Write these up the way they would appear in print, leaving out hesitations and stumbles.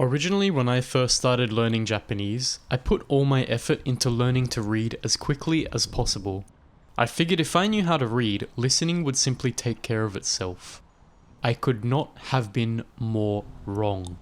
Originally, when I first started learning Japanese, I put all my effort into learning to read as quickly as possible. I figured if I knew how to read, listening would simply take care of itself. I could not have been more wrong.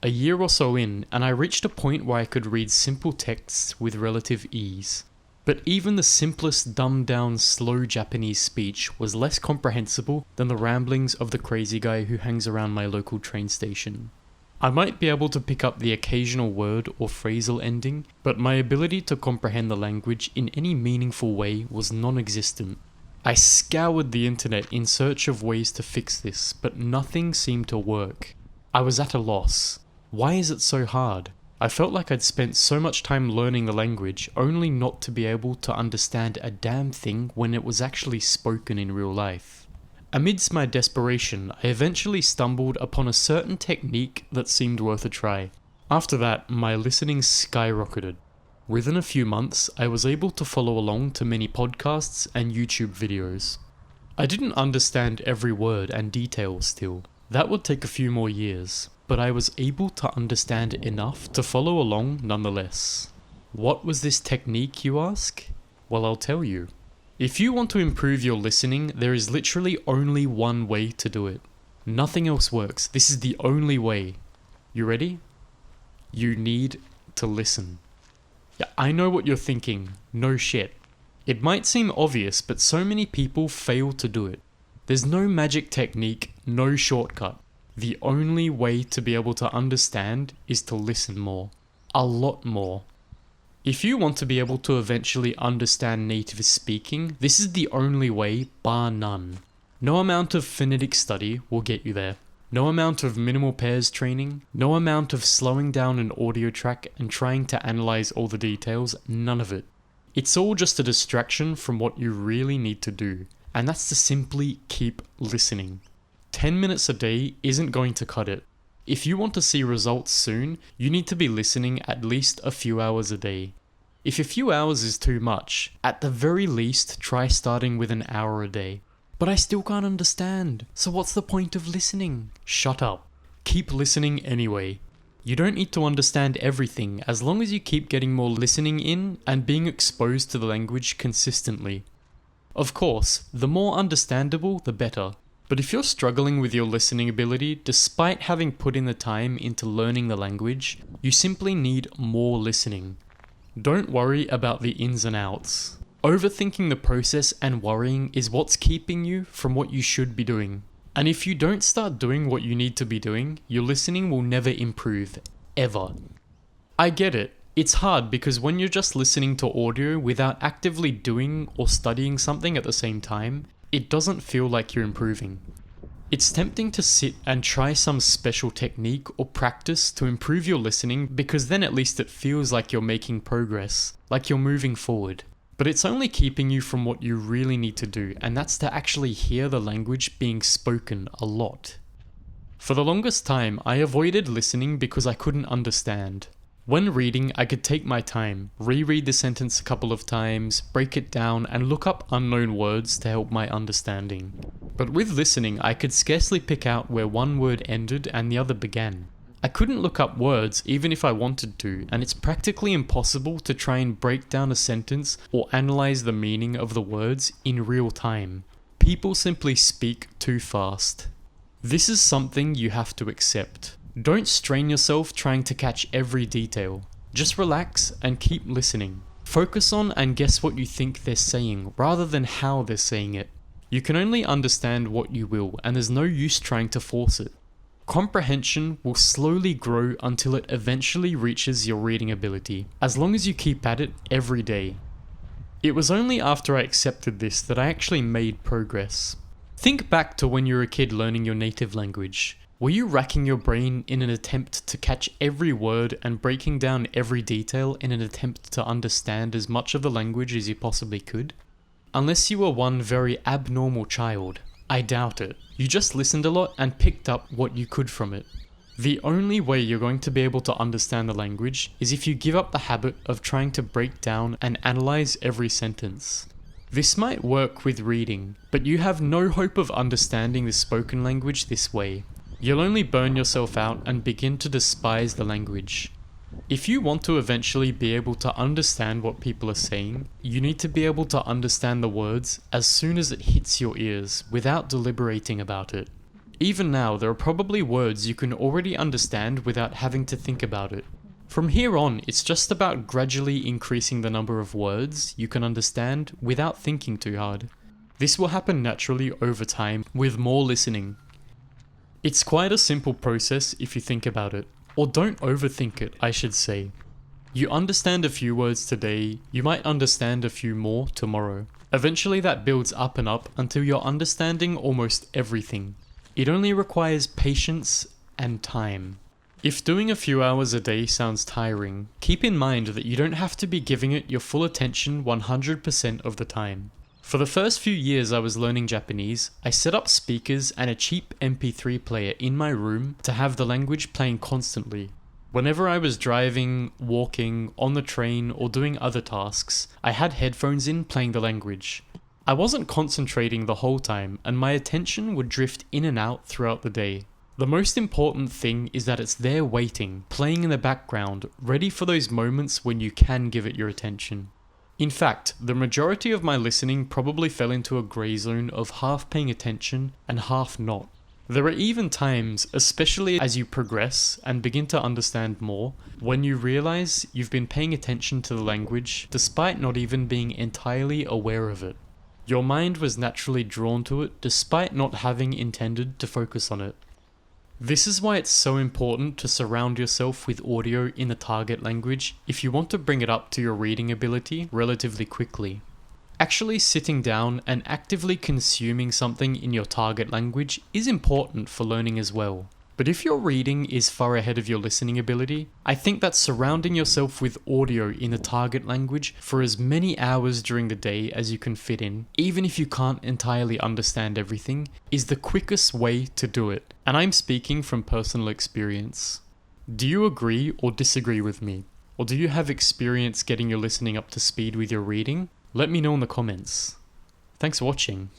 A year or so in, and I reached a point where I could read simple texts with relative ease. But even the simplest dumbed-down slow Japanese speech was less comprehensible than the ramblings of the crazy guy who hangs around my local train station. I might be able to pick up the occasional word or phrasal ending, but my ability to comprehend the language in any meaningful way was non-existent. I scoured the internet in search of ways to fix this, but nothing seemed to work. I was at a loss. Why is it so hard? I felt like I'd spent so much time learning the language, only not to be able to understand a damn thing when it was actually spoken in real life. Amidst my desperation, I eventually stumbled upon a certain technique that seemed worth a try. After that, my listening skyrocketed. Within a few months, I was able to follow along to many podcasts and YouTube videos. I didn't understand every word and detail still. That would take a few more years, but I was able to understand enough to follow along nonetheless. What was this technique, you ask? Well, I'll tell you. If you want to improve your listening, there is literally only one way to do it. Nothing else works. This is the only way. You ready? You need to listen. Yeah, I know what you're thinking. No shit. It might seem obvious, but so many people fail to do it. There's no magic technique, no shortcut. The only way to be able to understand is to listen more. A lot more. If you want to be able to eventually understand native speaking, this is the only way, bar none. No amount of phonetic study will get you there. No amount of minimal pairs training, no amount of slowing down an audio track and trying to analyze all the details, none of it. It's all just a distraction from what you really need to do, and that's to simply keep listening. 10 minutes a day isn't going to cut it. If you want to see results soon, you need to be listening at least a few hours a day. If a few hours is too much, at the very least try starting with an hour a day. But I still can't understand, so what's the point of listening? Shut up. Keep listening anyway. You don't need to understand everything as long as you keep getting more listening in and being exposed to the language consistently. Of course, the more understandable, the better. But if you're struggling with your listening ability, despite having put in the time into learning the language, you simply need more listening. Don't worry about the ins and outs. Overthinking the process and worrying is what's keeping you from what you should be doing. And if you don't start doing what you need to be doing, your listening will never improve, ever. I get it. It's hard because when you're just listening to audio without actively doing or studying something at the same time, it doesn't feel like you're improving. It's tempting to sit and try some special technique or practice to improve your listening because then at least it feels like you're making progress, like you're moving forward. But it's only keeping you from what you really need to do, and that's to actually hear the language being spoken a lot. For the longest time, I avoided listening because I couldn't understand. When reading, I could take my time, reread the sentence a couple of times, break it down, and look up unknown words to help my understanding. But with listening, I could scarcely pick out where one word ended and the other began. I couldn't look up words even if I wanted to, and it's practically impossible to try and break down a sentence or analyze the meaning of the words in real time. People simply speak too fast. This is something you have to accept. Don't strain yourself trying to catch every detail. Just relax and keep listening. Focus on and guess what you think they're saying rather than how they're saying it. You can only understand what you will, and there's no use trying to force it. Comprehension will slowly grow until it eventually reaches your reading ability, as long as you keep at it every day. It was only after I accepted this that I actually made progress. Think back to when you were a kid learning your native language. Were you racking your brain in an attempt to catch every word and breaking down every detail in an attempt to understand as much of the language as you possibly could? Unless you were one very abnormal child, I doubt it. You just listened a lot and picked up what you could from it. The only way you're going to be able to understand the language is if you give up the habit of trying to break down and analyze every sentence. This might work with reading, but you have no hope of understanding the spoken language this way. You'll only burn yourself out and begin to despise the language. If you want to eventually be able to understand what people are saying, you need to be able to understand the words as soon as it hits your ears without deliberating about it. Even now, there are probably words you can already understand without having to think about it. From here on, it's just about gradually increasing the number of words you can understand without thinking too hard. This will happen naturally over time with more listening. It's quite a simple process if you think about it. Or don't overthink it, I should say. You understand a few words today, you might understand a few more tomorrow. Eventually that builds up and up until you're understanding almost everything. It only requires patience and time. If doing a few hours a day sounds tiring, keep in mind that you don't have to be giving it your full attention 100% of the time. For the first few years I was learning Japanese, I set up speakers and a cheap MP3 player in my room to have the language playing constantly. Whenever I was driving, walking, on the train, or doing other tasks, I had headphones in playing the language. I wasn't concentrating the whole time, and my attention would drift in and out throughout the day. The most important thing is that it's there waiting, playing in the background, ready for those moments when you can give it your attention. In fact, the majority of my listening probably fell into a grey zone of half paying attention and half not. There are even times, especially as you progress and begin to understand more, when you realize you've been paying attention to the language despite not even being entirely aware of it. Your mind was naturally drawn to it despite not having intended to focus on it. This is why it's so important to surround yourself with audio in the target language if you want to bring it up to your reading ability relatively quickly. Actually sitting down and actively consuming something in your target language is important for learning as well. But if your reading is far ahead of your listening ability, I think that surrounding yourself with audio in the target language for as many hours during the day as you can fit in, even if you can't entirely understand everything, is the quickest way to do it. And I'm speaking from personal experience. Do you agree or disagree with me? Or do you have experience getting your listening up to speed with your reading? Let me know in the comments. Thanks for watching.